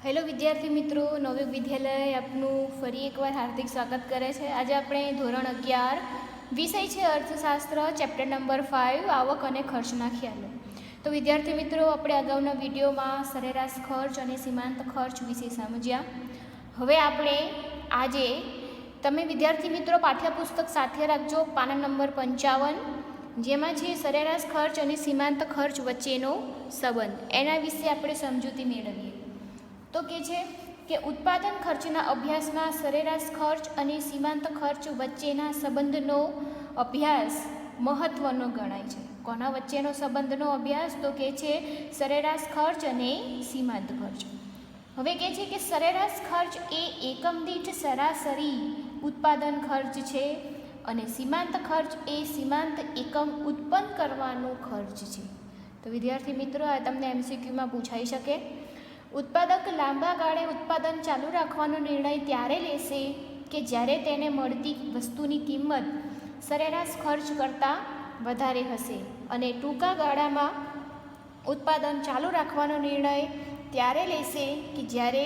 Hello વિદ્યાર્થી મિત્રો, નવયુગ વિદ્યાલય આપનું ફરી એકવાર હાર્દિક સ્વાગત કરે છે। આજે આપણે ધોરણ 11 વિષય છે અર્થશાસ્ત્ર, ચેપ્ટર નંબર 5 આવક અને ખર્ચના ખ્યાલો। તો વિદ્યાર્થી મિત્રો, આપણે અગાઉના વિડીયોમાં સરેરાશ ખર્ચ અને સીમાંત ખર્ચ વિશે સમજ્યા। હવે આપણે આજે તમે વિદ્યાર્થી મિત્રો પાઠ્યપુસ્તક સાથે રાખજો, પાના નંબર 55, જેમાં છે સરેરાશ ખર્ચ અને સીમાંત ખર્ચ વચ્ચેનો સંબંધ, એના વિશે આપણે સમજૂતી મેળવીએ। તો કે છે કે ઉત્પાદન ખર્ચના અભ્યાસમાં સરેરાશ ખર્ચ અને સીમાંત ખર્ચ વચ્ચેના સંબંધનો અભ્યાસ મહત્વનો ગણાય છે। કોના વચ્ચેનો સંબંધનો અભ્યાસ? તો કે છે સરેરાશ ખર્ચ અને સીમાંત ખર્ચ। હવે કે છે કે સરેરાશ ખર્ચ એ એકમ દીઠ સરાસરી ઉત્પાદન ખર્ચ છે અને સીમાંત ખર્ચ એ સીમાંત એકમ ઉત્પન્ન કરવાનો ખર્ચ છે। તો વિદ્યાર્થી મિત્રો, આ તમને એમસીક્યુમાં પૂછાઈ શકે। ઉત્પાદક લાંબા ગાળે ઉત્પાદન ચાલુ રાખવાનો નિર્ણય ત્યારે લેશે કે જ્યારે તેને મળતી વસ્તુની કિંમત સરેરાશ ખર્ચ કરતાં વધારે હશે, અને ટૂંકા ગાળામાં ઉત્પાદન ચાલુ રાખવાનો નિર્ણય ત્યારે લેશે કે જ્યારે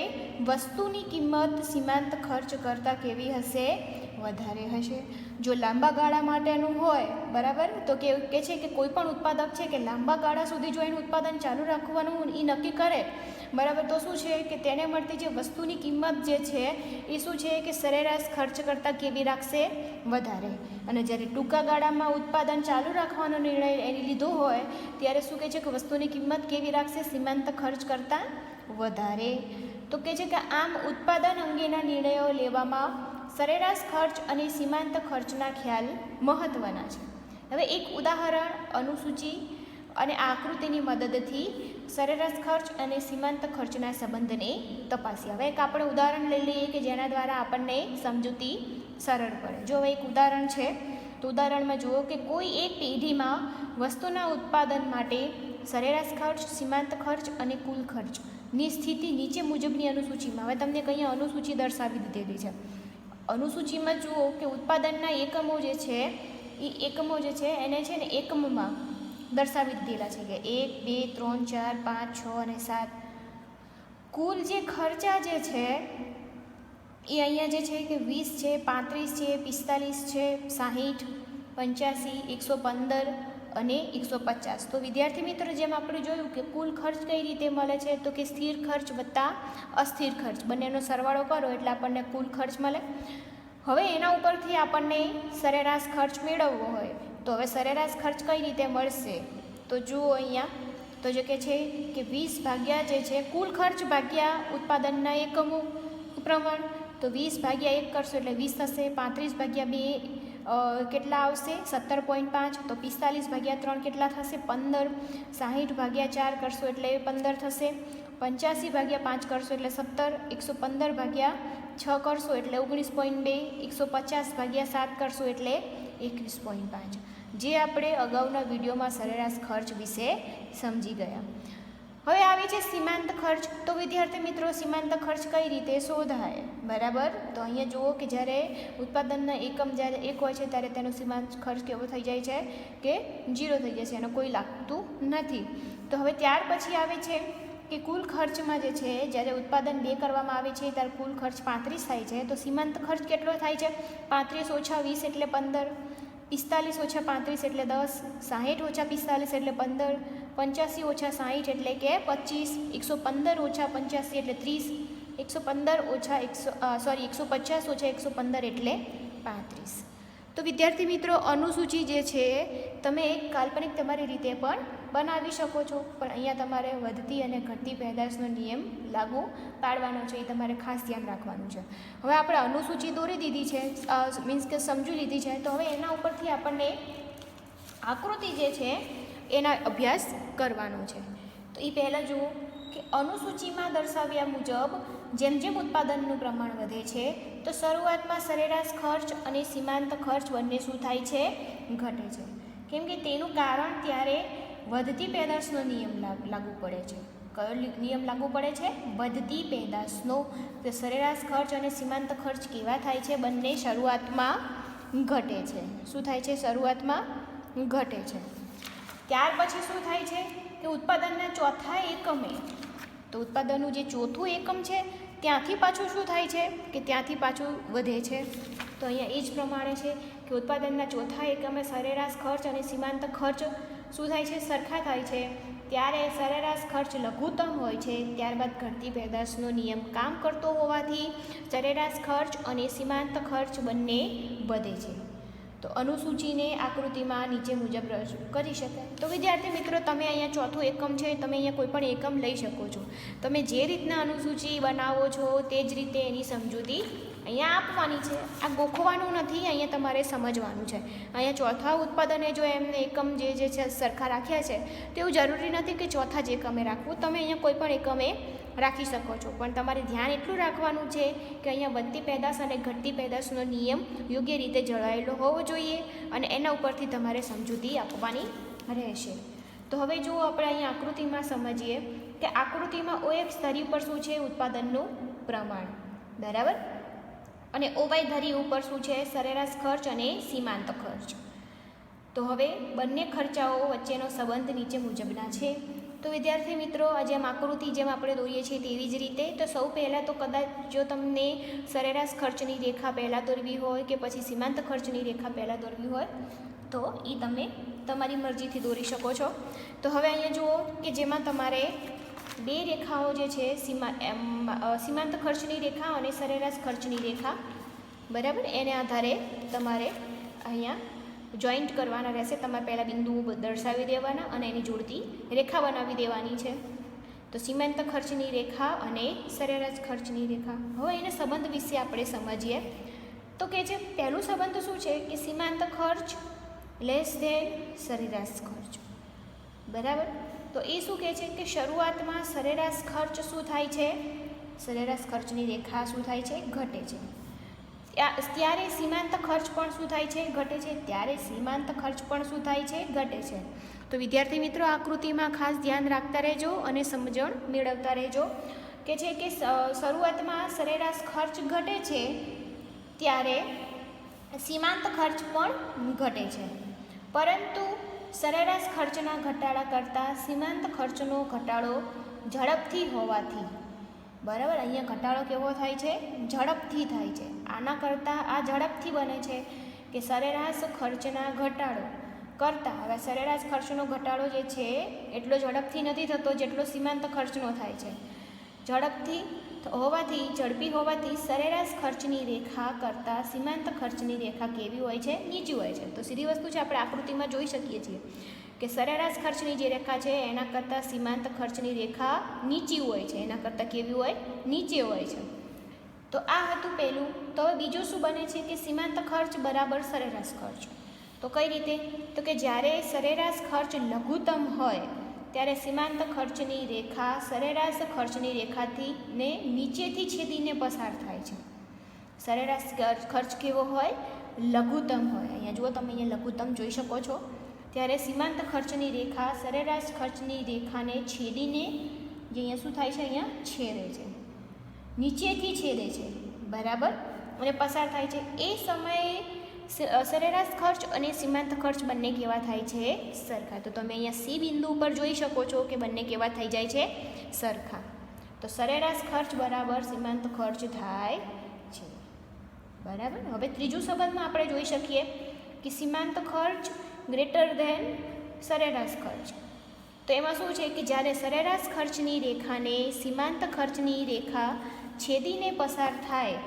વસ્તુની કિંમત સીમાંત ખર્ચ કરતાં કેવી હશે? વધારે હશે। જો લાંબા ગાળા માટેનું હોય, બરાબર, તો કે છે કે કોઈ પણ ઉત્પાદક છે કે લાંબા ગાળા સુધી જો એનું ઉત્પાદન ચાલુ રાખવાનું એ નક્કી કરે, બરાબર, તો શું છે કે તેને મળતી જે વસ્તુની કિંમત જે છે એ શું છે કે સરેરાશ ખર્ચ કરતાં કેવી રાખશે? વધારે। અને જ્યારે ટૂંકા ગાળામાં ઉત્પાદન ચાલુ રાખવાનો નિર્ણય એને લીધો હોય ત્યારે શું કહે છે કે વસ્તુની કિંમત કેવી રાખશે? સીમાંત ખર્ચ કરતાં વધારે। તો કહે છે કે આમ ઉત્પાદન અંગેના નિર્ણયો લેવામાં સરેરાશ ખર્ચ અને સીમાંત ખર્ચના ખ્યાલ મહત્ત્વના છે। હવે એક ઉદાહરણ, અનુસૂચિ અને આકૃતિની મદદથી સરેરાશ ખર્ચ અને સીમાંત ખર્ચના સંબંધને તપાસીએ। હવે એક આપણે ઉદાહરણ લઈ લઈએ કે જેના દ્વારા આપણને સમજૂતી સરળ પડે। જો હવે એક ઉદાહરણ છે, તો ઉદાહરણમાં જુઓ કે કોઈ એક પેઢીમાં વસ્તુના ઉત્પાદન માટે સરેરાશ ખર્ચ, સીમાંત ખર્ચ અને કુલ ખર્ચની સ્થિતિ નીચે મુજબની અનુસૂચિમાં, હવે તમને કંઈ અનુસૂચિ દર્શાવી દીધેલી છે। અનુસૂચિમાં જુઓ કે ઉત્પાદનના એકમો જે છે એ એકમો જે છે એને છે ને એકમમાં દર્શાવી દીધેલા છે કે 1, 2, 3, 4, 5, 6 અને 7। કુલ જે ખર્ચા જે છે એ અહીંયા જે છે કે 20 છે, 35 છે, 45 છે, 60, 85, 115 અને 150। તો વિદ્યાર્થી મિત્રો, જેમ આપણે જોયું કે કુલ ખર્ચ કઈ રીતે મળે છે, તો કે સ્થિર ખર્ચ વત્તા અસ્થિર ખર્ચ બંનેનો સરવાળો કરો એટલે આપણને કુલ ખર્ચ મળે। હવે એના ઉપરથી આપણને સરેરાશ ખર્ચ મેળવવો હોય તો હવે સરેરાશ ખર્ચ કઈ રીતે મળશે? તો જુઓ અહીંયા, તો જે કે છે કે 20 ભાગ્યા જે છે કુલ ખર્ચ ભાગ્યા ઉત્પાદનના એકમો પ્રમાણ, તો 20 ભાગ્યા 1 કરશો એટલે 20 થશે। 35 ભાગ્યા 2 કેટલા આવશે? 17.5। તો 45 ભાગ્યા 3 કેટલા થશે? 15। 60 ભાગ્યા 4 કરશો એટલે 15 થશે। 85 ભાગ્યા 5 કરશો એટલે 17। 115 ભાગ્યા 6 કરશો એટલે 19.2। 150 ભાગ્યા 7 કરશો એટલે 21.5, જે આપણે અગાઉના વિડીયોમાં સરેરાશ ખર્ચ વિશે સમજી ગયા। હવે આવે છે સીમાંત ખર્ચ। તો વિદ્યાર્થી મિત્રો, સીમાંત ખર્ચ કઈ રીતે શોધાય? બરાબર, તો અહીંયા જુઓ કે જ્યારે ઉત્પાદનના એકમ જ્યારે 1 હોય છે ત્યારે તેનો સીમાંત ખર્ચ કેવો થઈ જાય છે કે 0 થઈ જાય છે, એનો કોઈ લાગતું નથી। તો હવે ત્યાર પછી આવે છે કે કુલ ખર્ચમાં જે છે જ્યારે ઉત્પાદન 2 કરવામાં આવે છે ત્યારે કુલ ખર્ચ 35 થાય છે, તો સીમાંત ખર્ચ કેટલો થાય છે? 35 ઓછા 20 એટલે 15, 45 ઓછા 35 એટલે 10, 60 ઓછા 45 એટલે 15, 85 ઓછા 60 એટલે કે 25, 115 ઓછા 85 એટલે 30, 150 ઓછા 115 એટલે 35। તો વિદ્યાર્થી મિત્રો, અનુસૂચિ જે છે તમે એક કાલ્પનિક તમારી રીતે પણ બનાવી શકો છો, પણ અહીંયા તમારે વધતી અને ઘટતી પેદાશનો નિયમ લાગુ પાડવાનો છે, એ તમારે ખાસ ધ્યાન રાખવાનું છે। હવે આપણે અનુસૂચિ દોરી દીધી છે, મીન્સ કે સમજી લીધી છે, તો હવે એના ઉપરથી આપણને આકૃતિ જે છે એના અભ્યાસ કરવાનો છે। તો એ પહેલાં જુઓ કે અનુસૂચિમાં દર્શાવ્યા મુજબ જેમ જેમ ઉત્પાદનનું પ્રમાણ વધે છે તો શરૂઆતમાં સરેરાશ ખર્ચ અને સીમાંત ખર્ચ બંને શું થાય છે? ઘટે છે। કેમ કે તેનું કારણ ત્યારે વધતી પેદાશનો નિયમ લાગુ પડે છે। કયો નિયમ લાગુ પડે છે? વધતી પેદાશનો। તો સરેરાશ ખર્ચ અને સીમાંત ખર્ચ કેવા થાય છે? બંને શરૂઆતમાં ઘટે છે। શું થાય છે? શરૂઆતમાં ઘટે છે। ત્યાર પછી શું થાય છે કે ઉત્પાદનના ચોથા એકમે તો ઉત્પાદનનું જે ચોથું એકમ છે ત્યાંથી પાછું શું થાય છે કે ત્યાંથી પાછું વધે છે. તો અહીંયા એ જ પ્રમાણે છે કે ઉત્પાદનના ચોથા એકમે સરેરાશ ખર્ચ અને સીમાંત ખર્ચ શું થાય છે, સરખા થાય છે. ત્યારે સરેરાશ ખર્ચ લઘુત્તમ હોય છે. ત્યારબાદ ઘટતી પેદાશનો નિયમ કામ કરતો હોવાથી સરેરાશ ખર્ચ અને સીમાંત ખર્ચ બંને વધે છે. તો અનુસૂચિને આકૃતિમાં નીચે મુજબ રજૂ કરી શકાય. તો વિદ્યાર્થી મિત્રો, તમે અહીંયા ચોથું એકમ છે, તમે અહીંયા કોઈ પણ એકમ લઈ શકો છો. તમે જે રીતના અનુસૂચિ બનાવો છો તે જ રીતે એની સમજૂતી અહીંયા આપવાની છે. આ ગોખવાનું નથી, અહીંયા તમારે સમજવાનું છે. અહીંયા ચોથા ઉત્પાદને જો એમને એકમ જે છે સરખા રાખ્યા છે તો એવું જરૂરી નથી કે ચોથા જ એકમે રાખવું. તમે અહીંયા કોઈ પણ એકમે રાખી શકો છો, પણ તમારે ધ્યાન એટલું રાખવાનું છે કે અહીંયા વધતી પેદાશ અને ઘટતી પેદાશનો નિયમ યોગ્ય રીતે જળવાયેલો હોવો જોઈએ અને એના ઉપરથી તમારે સમજૂતી આપવાની રહેશે. તો હવે જો આપણે અહીંયા આકૃતિમાં સમજીએ કે આકૃતિમાં OX ધરી ઉપર શું છે, ઉત્પાદનનું પ્રમાણ, બરાબર, અને OY ધરી ઉપર શું છે, સરેરાશ ખર્ચ અને સીમાંત ખર્ચ. તો હવે બંને ખર્ચાઓ વચ્ચેનો સંબંધ નીચે મુજબના છે. તો વિદ્યાર્થી મિત્રો, જેમ આકૃતિ જેમ આપણે દોરીએ છીએ તેવી જ રીતે, તો સૌ પહેલાં તો કદાચ જો તમને સરેરાશ ખર્ચની રેખા પહેલાં દોરવી હોય કે પછી સીમાંત ખર્ચની રેખા પહેલાં દોરવી હોય તો એ તમે તમારી મરજીથી દોરી શકો છો. તો હવે અહીંયા જુઓ કે જેમાં તમારે બે રેખાઓ જે છે સીમાંત ખર્ચની રેખા અને સરેરાશ ખર્ચની રેખા, બરાબર, એને આધારે તમારે અહીંયા જોઈન્ટ કરવાના રહેશે. તમારે પહેલાં બિંદુઓ દર્શાવી દેવાના અને એની જોડતી રેખા બનાવી દેવાની છે. તો સીમાંત ખર્ચની રેખા અને સરેરાશ ખર્ચની રેખા. હવે એના સંબંધ વિશે આપણે સમજીએ. તો કે છે પહેલું સંબંધ શું છે કે સીમાંત ખર્ચ લેસ ધેન સરેરાશ ખર્ચ, બરાબર. તો એ શું કહે છે કે શરૂઆતમાં સરેરાશ ખર્ચ શું થાય છે, સરેરાશ ખર્ચની રેખા શું થાય છે, ઘટે છે. ત્યારે સીમાંત ખર્ચ પણ શું થાય છે, ઘટે છે. ત્યારે સીમાંત ખર્ચ પણ શું થાય છે, ઘટે છે. તો વિદ્યાર્થી મિત્રો, આકૃતિમાં ખાસ ધ્યાન રાખતા રહેજો અને સમજણ મેળવતા રહેજો કે છે કે શરૂઆતમાં સરેરાશ ખર્ચ ઘટે છે ત્યારે સીમાંત ખર્ચ પણ ઘટે છે, પરંતુ સરેરાશ ખર્ચના ઘટાડા કરતાં સીમાંત ખર્ચનો ઘટાડો ઝડપથી હોવાથી, બરાબર, અહીંયા ઘટાડો કેવો થાય છે, ઝડપથી થાય છે. આના કરતાં આ ઝડપથી બને છે કે સરેરાશ ખર્ચના ઘટાડો કરતાં, હવે સરેરાશ ખર્ચનો ઘટાડો જે છે એટલો ઝડપથી નથી થતો જેટલો સીમાંત ખર્ચનો થાય છે. ઝડપી હોવાથી સરેરાશ ખર્ચની રેખા કરતાં સીમાંત ખર્ચની રેખા કેવી હોય છે, નીચી હોય છે. તો સીધી વસ્તુ છે, આપણે આકૃતિમાં જોઈ શકીએ છીએ કે સરેરાશ ખર્ચની જે રેખા છે એના કરતાં સીમાંત ખર્ચની રેખા નીચી હોય છે, એના કરતાં કેવી હોય, નીચે હોય છે. તો આ હતું પહેલું. તો હવે બીજું શું બને છે કે સીમાંત ખર્ચ બરાબર સરેરાશ ખર્ચ. તો કઈ રીતે, તો કે જ્યારે સરેરાશ ખર્ચ લઘુત્તમ હોય ત્યારે સીમાંત ખર્ચની રેખા સરેરાશ ખર્ચની રેખાથી ને નીચેથી છેદીને પસાર થાય છે. સરેરાશ ખર્ચ કેવો હોય, લઘુત્તમ હોય. અહીંયા જુઓ, તમે અહીંયા લઘુત્તમ જોઈ શકો છો. ત્યારે સીમાંત ખર્ચની રેખા સરેરાશ ખર્ચની રેખાને છેદીને જે અહીંયા શું થાય છે, અહીંયા છેદે છે, નીચેથી છેદે છે, બરાબર, અને પસાર થાય છે. એ સમયે સરેરાશ ખર્ચ અને સીમાંત ખર્ચ બંને કેવા થાય છે, સરખા. તો તમે અહીંયા સી બિંદુ ઉપર જોઈ શકો છો કે બંને કેવા થઈ જાય છે, સરખા. તો સરેરાશ ખર્ચ બરાબર સીમાંત ખર્ચ થાય છે, બરાબર. હવે ત્રીજું સંબંધમાં આપણે જોઈ શકીએ કે સીમાંત ખર્ચ ગ્રેટર ધેન સરેરાશ ખર્ચ. તો એમાં શું છે કે જ્યારે સરેરાશ ખર્ચની રેખાને સીમાંત ખર્ચની રેખા છેદીને પસાર થાય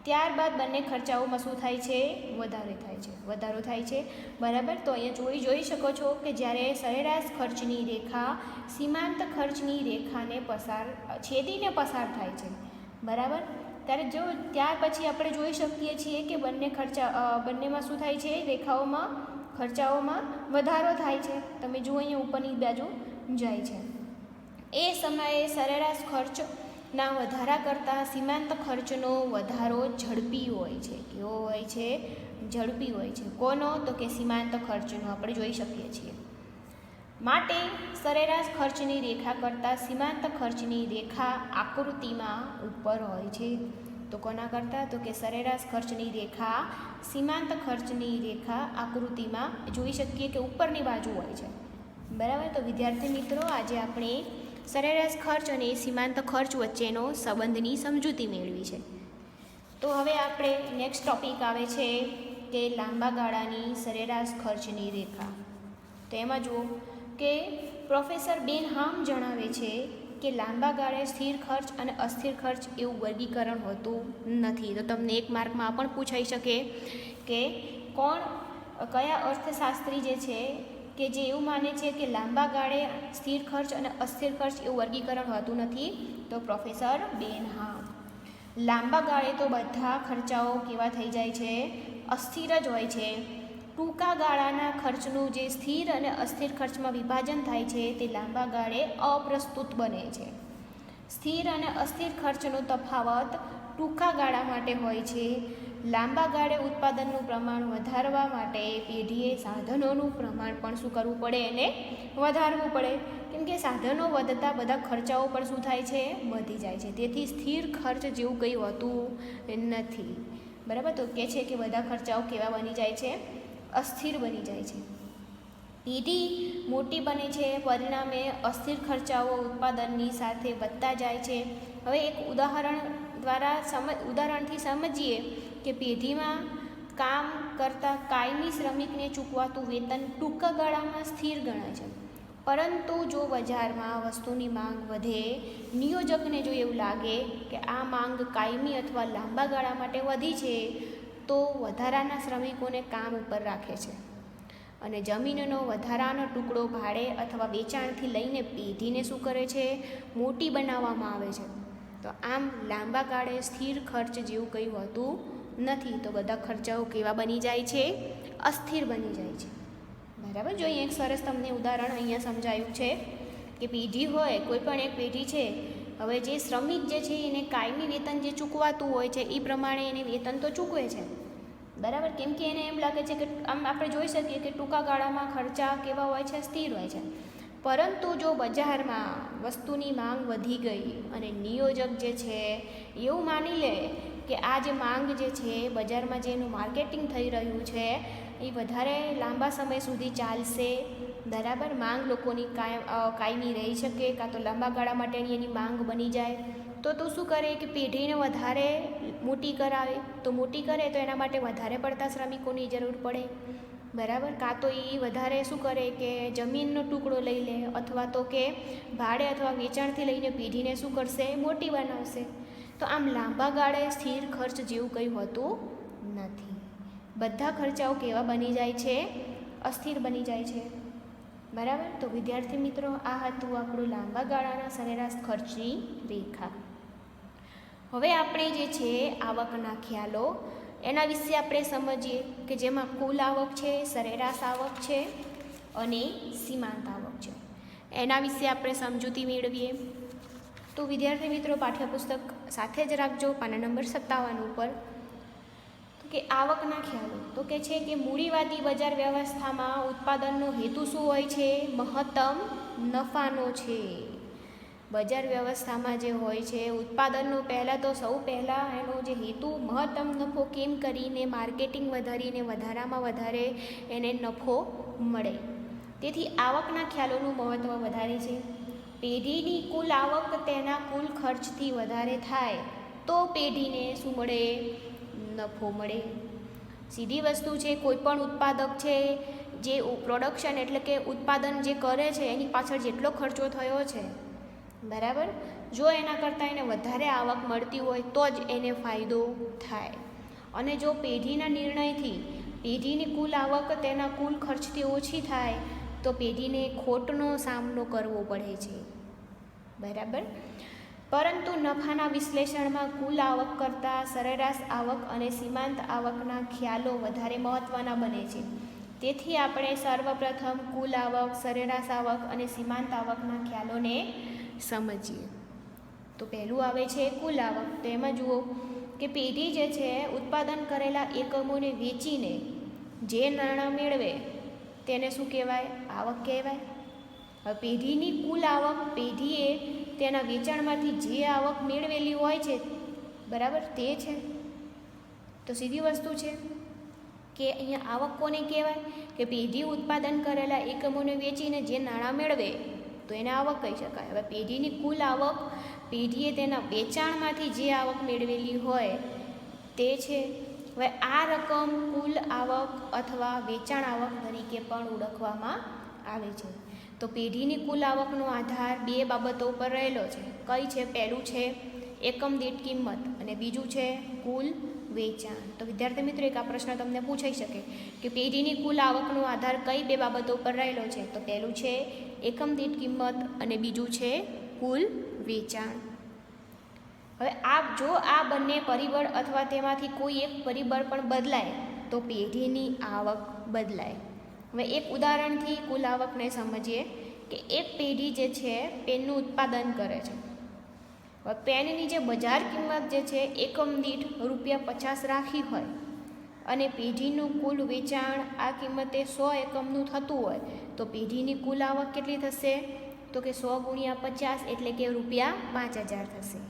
ત્યારબાદ બંને ખર્ચાઓમાં શું થાય છે, વધારો થાય છે, બરાબર. તો અહીંયા જોઈ શકો છો કે જ્યારે સરેરાશ ખર્ચની રેખા સીમાંત ખર્ચની રેખાને છેદીને પસાર થાય છે, બરાબર, ત્યારે ત્યાર પછી આપણે જોઈ શકીએ છીએ કે બંનેમાં શું થાય છે, રેખાઓમાં ખર્ચાઓમાં વધારો થાય છે. તમે જુઓ અહીંયા ઉપરની બાજુ જાય છે. એ સમયે સરેરાશ ખર્ચના વધારા કરતાં સીમાંત ખર્ચનો વધારો ઝડપી હોય છે. કેવો હોય છે, ઝડપી હોય છે. કોનો, તો કે સીમાંત ખર્ચનો આપણે જોઈ શકીએ છીએ. માટે સરેરાશ ખર્ચની રેખા કરતાં સીમાંત ખર્ચની રેખા આકૃતિમાં ઉપર હોય છે. તો કોના કરતાં, તો કે સરેરાશ ખર્ચની રેખા સીમાંત ખર્ચની રેખા આકૃતિમાં જોઈ શકીએ કે ઉપરની બાજુ હોય છે, બરાબર. તો વિદ્યાર્થી મિત્રો, આજે આપણે સરેરાશ ખર્ચ અને સીમાંત ખર્ચ વચ્ચેનો સંબંધની સમજૂતી મેળવી છે. તો હવે આપણે નેક્સ્ટ ટોપિક આવે છે કે લાંબા ગાળાની સરેરાશ ખર્ચની રેખા. તો એમાં જુઓ કે પ્રોફેસર બેનહામ જણાવે છે કે લાંબા ગાળે સ્થિર ખર્ચ અને અસ્થિર ખર્ચ એવું વર્ગીકરણ હોતું નથી. તો તમને એક માર્કમાં પણ પૂછાઈ શકે કે કયા અર્થશાસ્ત્રી જે છે કે જે એવું માને છે કે લાંબા ગાળે સ્થિર ખર્ચ અને અસ્થિર ખર્ચ એવું વર્ગીકરણ હોતું નથી? તો પ્રોફેસર બેનહામ. લાંબા ગાળે તો બધા ખર્ચાઓ કેવા થઈ જાય છે? અસ્થિર જ હોય છે. ટૂંકા ગાળાના ખર્ચનું જે સ્થિર અને અસ્થિર ખર્ચમાં વિભાજન થાય છે તે લાંબા ગાળે અપ્રસ્તુત બને છે. સ્થિર અને અસ્થિર ખર્ચનો તફાવત ટૂંકા ગાળા માટે હોય છે. લાંબા ગાળે ઉત્પાદનનું પ્રમાણ વધારવા માટે પેઢીએ સાધનોનું પ્રમાણ પણ શું કરવું પડે? એને વધારવું પડે. કેમ કે સાધનો વધતા બધા ખર્ચાઓ પણ શું થાય છે? વધી જાય છે. તેથી સ્થિર ખર્ચ જેવું કંઈ હોતું નથી. બરાબર. તો કહે છે કે બધા ખર્ચાઓ કેવા બની જાય છે? અસ્થિર બની જાય છે. પેઢી મોટી બને છે, પરિણામે અસ્થિર ખર્ચાઓ ઉત્પાદનની સાથે વધતા જાય છે. હવે એક ઉદાહરણથી સમજીએ કે પેઢીમાં કામ કરતા કાયમી શ્રમિકને ચૂકવાતું વેતન ટૂંકા ગાળામાં સ્થિર ગણાય છે. પરંતુ જો બજારમાં વસ્તુની માંગ વધે, નિયોજકને જો એવું લાગે કે આ માંગ કાયમી અથવા લાંબા ગાળા માટે વધી છે, તો વધારાના શ્રમિકોને કામ ઉપર રાખે છે અને જમીનનો વધારાનો ટુકડો ભાડે અથવા વેચાણથી લઈને પેઢીને શું કરે છે? મોટી બનાવવામાં આવે છે. તો આમ લાંબા ગાળે સ્થિર ખર્ચ જેવું કંઈ હોતું નથી. તો બધા ખર્ચાઓ કેવા બની જાય છે? અસ્થિર બની જાય છે. બરાબર. જો અહીં એક સરસ તમને ઉદાહરણ અહીંયા સમજાયું છે કે પેઢી હોય, કોઈ પણ એક પેઢી છે, હવે જે શ્રમિક જે છે એને કાયમી વેતન જે ચૂકવાતું હોય છે એ પ્રમાણે એને વેતન તો ચૂકવે છે. બરાબર. કેમ કે એને એમ લાગે છે કે આમ આપણે જોઈ શકીએ કે ટૂંકા ગાળામાં ખર્ચા કેવા હોય છે? સ્થિર હોય છે. પરંતુ જો બજારમાં વસ્તુની માંગ વધી ગઈ અને નિયોજક જે છે એવું માની લે કે આ જે માંગ જે છે બજારમાં જે એનું માર્કેટિંગ થઈ રહ્યું છે એ વધારે લાંબા સમય સુધી ચાલશે. બરાબર. માંગ લોકોની કાયમી રહી શકે, કાં તો લાંબા ગાળા માટેની એની માંગ બની જાય, તો તું શું કરે કે પેઢીને વધારે મોટી કરાવે. તો મોટી કરે તો એના માટે વધારે પડતા શ્રમિકોની જરૂર પડે. બરાબર. કાં તો એ વધારે શું કરે કે જમીનનો ટુકડો લઈ લે અથવા તો કે ભાડે અથવા વેચાણથી લઈને પેઢીને શું કરશે? મોટી બનાવશે. તો આમ લાંબા ગાળે સ્થિર ખર્ચ જેવું કંઈ હોતું નથી. બધા ખર્ચાઓ કેવા બની જાય છે? અસ્થિર બની જાય છે. બરાબર. તો વિદ્યાર્થી મિત્રો, આ હતું આપણું લાંબા ગાળાના સરેરાશ ખર્ચની રેખા. હવે આપણે જે છે આવકના ખ્યાલો એના વિશે આપણે સમજીએ કે જેમાં કુલ આવક છે, સરેરાશ આવક છે અને સીમાંત આવક છે. એના વિશે આપણે સમજૂતી મેળવીએ. તો વિદ્યાર્થી મિત્રો, પાઠ્યપુસ્તક સાથે જ રાખજો, પાના નંબર 57 ઉપર. તો કે આવકના ખ્યાલો તો કે છે કે મૂડીવાદી બજાર વ્યવસ્થામાં ઉત્પાદનનો હેતુ શું હોય છે? મહત્તમ નફાનો છે. બજાર વ્યવસ્થામાં જે હોય છે ઉત્પાદનનો સૌ પહેલાં એનો જે હેતુ મહત્તમ નફો કેમ કરીને માર્કેટિંગ વધારીને વધારામાં વધારે એને નફો મળે. તેથી આવકના ખ્યાલોનું મહત્ત્વ વધારે છે. પેઢીની કુલ આવક તેના કુલ ખર્ચથી વધારે થાય તો પેઢીને શું મળે? નફો મળે. સીધી વસ્તુ છે. કોઈ પણ ઉત્પાદક છે જે પ્રોડક્શન એટલે કે ઉત્પાદન જે કરે છે એની પાછળ જેટલો ખર્ચો થયો છે, બરાબર, જો એના કરતાં એને વધારે આવક મળતી હોય તો જ એને ફાયદો થાય. અને જો પેઢીના નિર્ણયથી પેઢીની કુલ આવક તેના કુલ ખર્ચથી ઓછી થાય તો પેઢીને ખોટનો સામનો કરવો પડે છે. બરાબર. પરંતુ નફાના વિશ્લેષણમાં કુલ આવક કરતાં સરેરાશ આવક અને સીમાંત આવકના ખ્યાલો વધારે મહત્ત્વના બને છે. તેથી આપણે સર્વપ્રથમ કુલ આવક, સરેરાશ આવક અને સીમાંત આવકના ખ્યાલોને સમજીએ. તો પહેલું આવે છે કુલ આવક. તો એમાં જુઓ કે પેઢી જે છે ઉત્પાદન કરેલા એકમોને વેચીને જે નાણાં મેળવે તેને શું કહેવાય? આવક કહેવાય. હવે પેઢીની કુલ આવક પેઢીએ તેના વેચાણમાંથી જે આવક મેળવેલી હોય છે, બરાબર, તે છે. તો સીધી વસ્તુ છે કે અહીંયા આવક કોને કહેવાય? કે પેઢી ઉત્પાદન કરેલા એકમોને વેચીને જે નાણાં મેળવે તો એને આવક કહી શકાય. હવે પેઢીની કુલ આવક, પેઢીએ તેના વેચાણમાંથી જે આવક મેળવેલી હોય તે છે. હવે આ રકમ કુલ આવક અથવા વેચાણ આવક તરીકે પણ ઓળખવામાં આવે છે. તો પેઢીની કુલ આવકનો આધાર બે બાબતો ઉપર રહેલો છે. કઈ છે? પહેલું છે એકમ દીઠ કિંમત અને બીજું છે કુલ વેચાણ. તો વિદ્યાર્થી મિત્રો, એક આ પ્રશ્ન તમને પૂછાઈ શકે કે પેઢીની કુલ આવકનો આધાર કઈ બે બાબતો ઉપર રહેલો છે? તો પહેલું છે એકમ દીઠ કિંમત અને બીજું છે કુલ વેચાણ. હવે જો આ બંને પરિબળ અથવા તેમાંથી કોઈ એક પરિબળ પણ બદલાય તો પેઢીની આવક બદલાય. હવે એક ઉદાહરણથી કુલ આવકને સમજીએ કે એક પેઢી જે છે પેનનું ઉત્પાદન કરે છે. હવે પેનની જે બજાર કિંમત જે છે એકમ દીઠ ₹50 રાખી હોય અને પેઢીનું કુલ વેચાણ આ કિંમતે 100 એકમનું થતું હોય તો પેઢીની કુલ આવક કેટલી થશે? તો કે 100 × 50 એટલે કે ₹5000 થશે.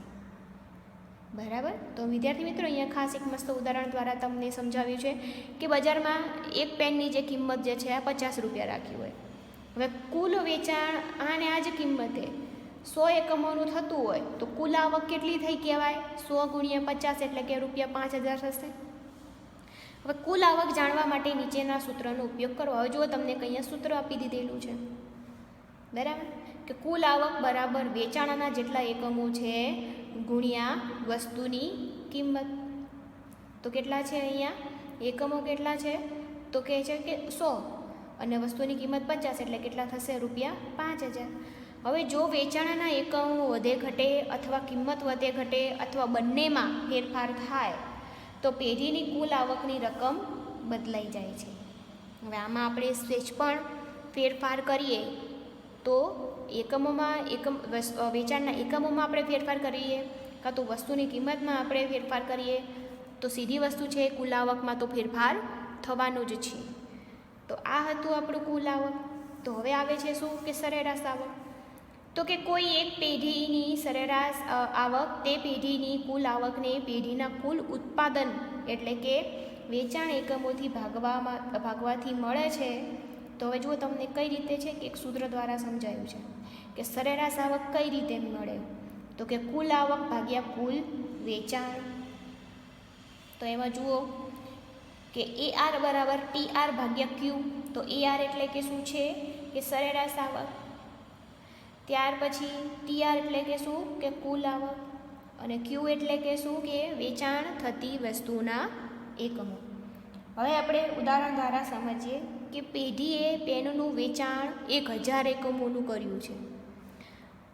બરાબર. તો વિદ્યાર્થી મિત્રો, અહીંયા ખાસ એક મસ્ત ઉદાહરણ દ્વારા તમને સમજાવ્યું છે કે બજારમાં એક પેનની જે કિંમત જે છે આ ₹50 રાખી હોય. હવે કુલ વેચાણ આને આ જ કિંમતે 100 એકમોનું થતું હોય તો કુલ આવક કેટલી થઈ કહેવાય? 100 × 50 એટલે કે ₹5000 થશે. હવે કુલ આવક જાણવા માટે નીચેના સૂત્રનો ઉપયોગ કરો. હવે જુઓ, તમને અહીંયા સૂત્ર આપી દીધેલું છે. બરાબર, કે કુલ આવક બરાબર વેચાણના જેટલા એકમો છે ગુણ્યા વસ્તુની કિંમત. તો કેટલા છે અહીંયા એકમો? કેટલા છે? તો કહે છે કે 100 અને વસ્તુની કિંમત 50 એટલે કેટલા થશે? ₹5000. હવે જો વેચાણના એકમો વધે ઘટે અથવા કિંમત વધે ઘટે અથવા બંનેમાં ફેરફાર થાય તો પેઢીની કુલ આવકની રકમ બદલાઈ જાય છે. હવે આમાં આપણે સ્વેચ પણ ફેરફાર કરીએ તો વેચાણના એકમોમાં આપણે ફેરફાર કરીએ કાં તો વસ્તુની કિંમતમાં આપણે ફેરફાર કરીએ તો સીધી વસ્તુ છે કુલ આવકમાં તો ફેરફાર થવાનો જ છે. તો આ હતું આપણું કુલ આવક. તો હવે આવે છે શું? કે સરેરાશ આવક. તો કે કોઈ એક પેઢીની સરેરાશ આવક તે પેઢીની કુલ આવકને પેઢીના કુલ ઉત્પાદન એટલે કે વેચાણ એકમોથી ભાગવાથી મળે છે. તો હવે જુઓ, તમને કઈ રીતે છે કે એક સૂત્ર દ્વારા સમજાયું છે કે સરેરાશ આવક કઈ રીતે મળે? તો કે કુલ આવક ભાગ્યા કુલ વેચાણ. તો એમાં જુઓ કે AR બરાબર TR ભાગ્યા Q. તો AR એટલે કે શું છે? કે સરેરાશ આવક. ત્યાર પછી TR એટલે કે શું? કે કુલ આવક. અને Q એટલે કે શું? કે વેચાણ થતી વસ્તુના એકમો. હવે આપણે ઉદાહરણ દ્વારા સમજીએ કે પેઢીએ પેનનું વેચાણ 1000 એકમોનું કર્યું છે.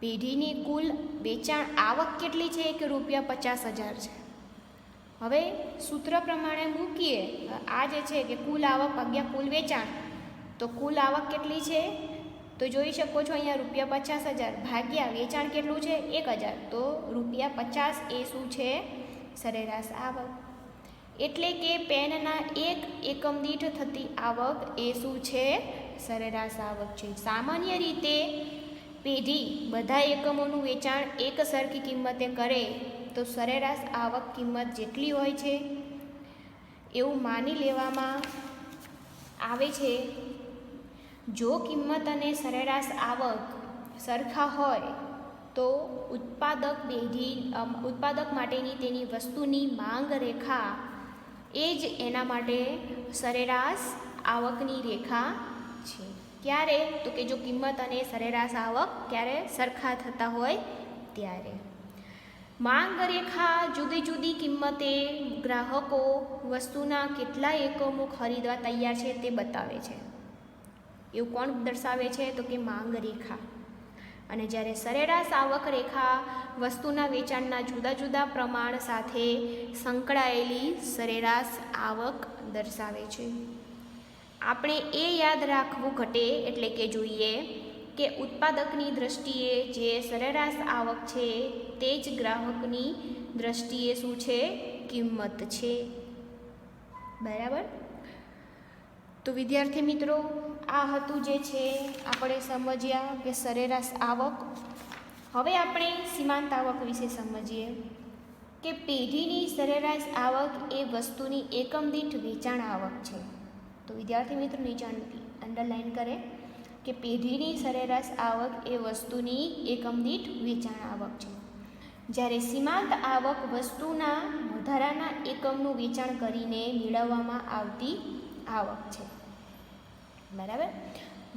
પેઢીની કુલ વેચાણ આવક કેટલી છે? કે ₹50,000 છે. હવે સૂત્ર પ્રમાણે મૂકીએ, આ જે છે કે કુલ આવક ભાગ્યા કુલ વેચાણ. તો કુલ આવક કેટલી છે? તો જોઈ શકો છો અહીંયા ₹50,000 ભાગ્યા વેચાણ કેટલું છે? 1000. તો ₹50 એ શું છે? સરેરાશ આવક. એટલે કે પેનના એક એકમ દીઠ થતી આવક એ શું છે? સરેરાશ આવક છે. સામાન્ય રીતે પેઢી બધા એકમોનું વેચાણ એક સરખી કિંમતે કરે તો સરેરાશ આવક કિંમત જેટલી હોય છે એવું માની લેવામાં આવે છે. જો કિંમત અને સરેરાશ આવક સરખા હોય તો ઉત્પાદક માટેની તેની વસ્તુની માંગ રેખા એ જ એના માટે સરેરાશ આવકની રેખા છે. ક્યારે? તો કે જો કિંમત અને સરેરાશ આવક ક્યારે સરખા થતા હોય ત્યારે. માંગ રેખા જુદી જુદી કિંમતે ગ્રાહકો વસ્તુના કેટલા એકમો ખરીદવા તૈયાર છે તે બતાવે છે. એવું કોણ દર્શાવે છે? તો કે માંગ રેખા. અને જ્યારે સરેરાશ આવક રેખા વસ્તુના વેચાણના જુદા જુદા પ્રમાણ સાથે સંકળાયેલી સરેરાશ આવક દર્શાવે છે. આપણે એ યાદ રાખવું ઘટે એટલે કે જોઈએ કે ઉત્પાદકની દ્રષ્ટિએ જે સરેરાશ આવક છે તે જ ગ્રાહકની દ્રષ્ટિએ શું છે? કિંમત છે. બરાબર. તો વિદ્યાર્થી મિત્રો, આ હતું જે છે આપણે સમજ્યા કે સરેરાશ આવક. હવે આપણે સીમાંત આવક વિશે સમજીએ કે પેઢીની સરેરાશ આવક એ વસ્તુની એકમ દીઠ વેચાણ આવક છે. તો વિદ્યાર્થી મિત્રો નીચે અંડરલાઈન કરે કે પેઢીની સરેરાશ આવક એ વસ્તુની એકમ દીઠ વેચાણ આવક છે, જ્યારે સીમાંત આવક વસ્તુના વધારાના એકમનું વેચાણ કરીને મેળવવામાં આવતી આવક છે. બરાબર.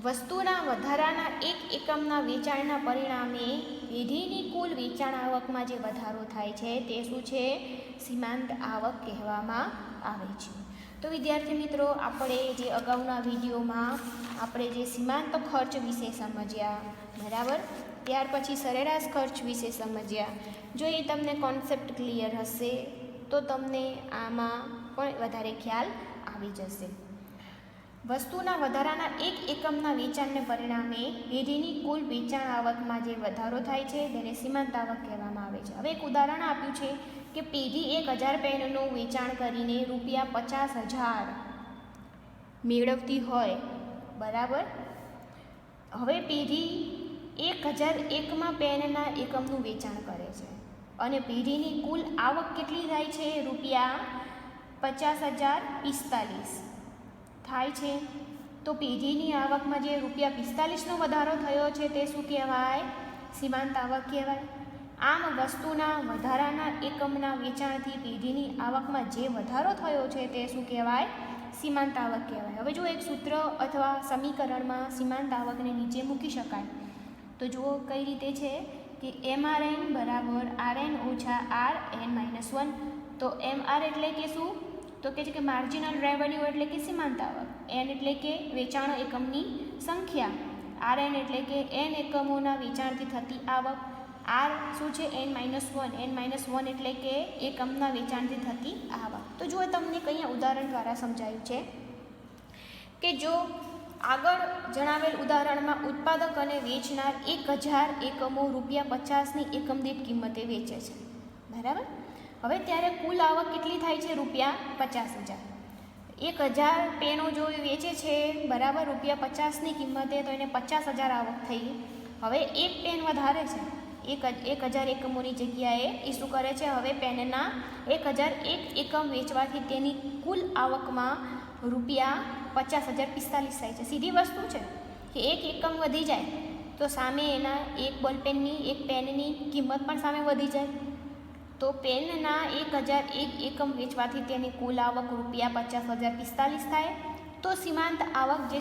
વસ્તુના વધારાના એક એકમના વેચાણના પરિણામે પેઢીની કુલ વેચાણ આવકમાં જે વધારો થાય છે તે શું છે? સીમાંત આવક કહેવામાં આવે છે. તો વિદ્યાર્થી મિત્રો, આપણે જે અગાઉના વિડીયોમાં આપણે જે સીમાંત ખર્ચ વિશે સમજ્યા, બરાબર, ત્યાર પછી સરેરાશ ખર્ચ વિશે સમજ્યા. જો એ તમને કોન્સેપ્ટ ક્લિયર હશે તો તમને આમાં પણ વધારે ખ્યાલ આવી જશે. વસ્તુના વધારાના એક એકમના વેચાણને પરિણામે પેઢીની કુલ વેચાણ આવકમાં જે વધારો થાય છે તેને સીમાંત આવક કહેવામાં આવે છે. હવે એક ઉદાહરણ આપ્યું છે કે પેઢી 1000 પેનનું વેચાણ કરીને ₹50,000 મેળવતી હોય, બરાબર. હવે પેઢી 1001માં પેનના એકમનું વેચાણ કરે છે અને પેઢીની કુલ આવક કેટલી થાય છે? ₹50,045 થાય છે. તો પેઢીની આવકમાં જે ₹45નો વધારો થયો છે તે શું કહેવાય? સીમાંત આવક કહેવાય. આમ વસ્તુના વધારાના એકમના વેચાણથી પેઢીની આવકમાં જે વધારો થયો છે તે શું કહેવાય? સીમાંત આવક કહેવાય. હવે જો એક સૂત્ર અથવા સમીકરણમાં સીમાંત આવકને નીચે મૂકી શકાય. તો જુઓ કઈ રીતે છે કે MRN બરાબર RN ઓછા RN-1. તો MR એટલે કે શું? તો કે છે કે માર્જિનલ રેવન્યુ એટલે કે સીમાંત આવક, N એટલે કે વેચાણ એકમની સંખ્યા, RN એટલે કે N એકમોના વેચાણથી થતી આવક, R શું છે? N-1, N-1 એટલે કે એકમના વેચાણથી થતી આવક. તો જો તમને કંઈ ઉદાહરણ દ્વારા સમજાયું છે કે જો આગળ જણાવેલ ઉદાહરણમાં ઉત્પાદક અને વેચનાર 1000 એકમો ₹50ની એકમ દીઠ કિંમતે વેચે છે, બરાબર. હવે ત્યારે કુલ આવક કેટલી થાય છે? ₹50,000. 1000 પેનો જો વેચે છે, બરાબર, ₹50ની કિંમતે, તો એને 50,000 આવક થઈ. હવે એક પેન વધારે છે, 1000 એકમોની જગ્યાએ એ શું કરે છે? હવે પેનના 1001 એકમ વેચવાથી તેની કુલ આવકમાં ₹50,045 થાય છે. સીધી વસ્તુ છે કે એક એકમ વધી જાય તો સામે એના એક બોલપેનની, એક પેનની કિંમત પણ સામે વધી જાય. તો પેનના 1001 એકમ વેચવાથી તેની કુલ આવક ₹50,045 થાય. તો સીમાંત આવક જે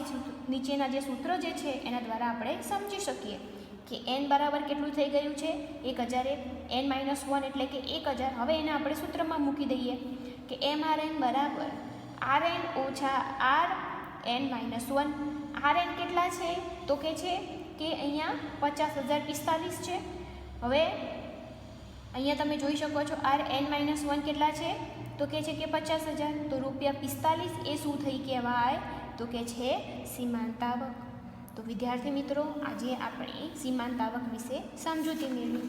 નીચેના જે સૂત્ર જે છે એના દ્વારા આપણે સમજી શકીએ કે N બરાબર કેટલું થઈ ગયું છે? 1001, N-1 એટલે કે 1000. હવે એને આપણે સૂત્રમાં મૂકી દઈએ કે MRN બરાબર RN ઓછા RN-1. RN કેટલા છે? તો કે છે કે અહીંયા 50,045 છે. હવે અહીંયા તમે જોઈ શકો છો RN-1 કેટલા છે? તો કે છે કે 50,000. તો ₹45 એ શું થઈ કહેવાય? તો કે છે સીમાંત આવક. તો વિદ્યાર્થી મિત્રો, આજે આપણે સીમાંત આવક વિશે સમજૂતી મેળવી.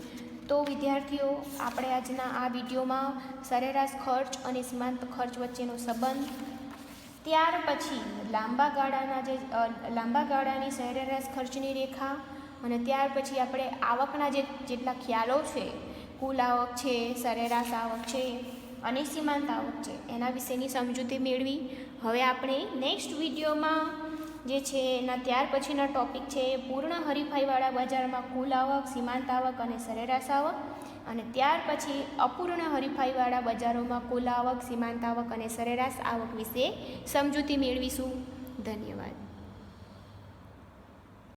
તો વિદ્યાર્થીઓ, આપણે આજના આ વિડીયોમાં સરેરાશ ખર્ચ અને સીમાંત ખર્ચ વચ્ચેનો સંબંધ, ત્યાર પછી લાંબા ગાળાની સરેરાશ ખર્ચની રેખા, અને ત્યાર પછી આપણે આવકના જેટલા ખ્યાલો છે, કુલ આવક છે, સરેરાશ આવક છે અને સીમાંત આવક છે, એના વિશેની સમજૂતી મેળવી. હવે આપણે નેક્સ્ટ વિડીયોમાં જે છે એના ત્યાર પછીના ટૉપિક છે પૂર્ણ હરીફાઈવાળા બજારમાં કુલ આવક, સીમાંત આવક અને સરેરાશ આવક, અને ત્યાર પછી અપૂર્ણ હરીફાઈવાળા બજારોમાં કુલ આવક, સીમાંત આવક અને સરેરાશ આવક વિશે સમજૂતી મેળવીશું. ધન્યવાદ.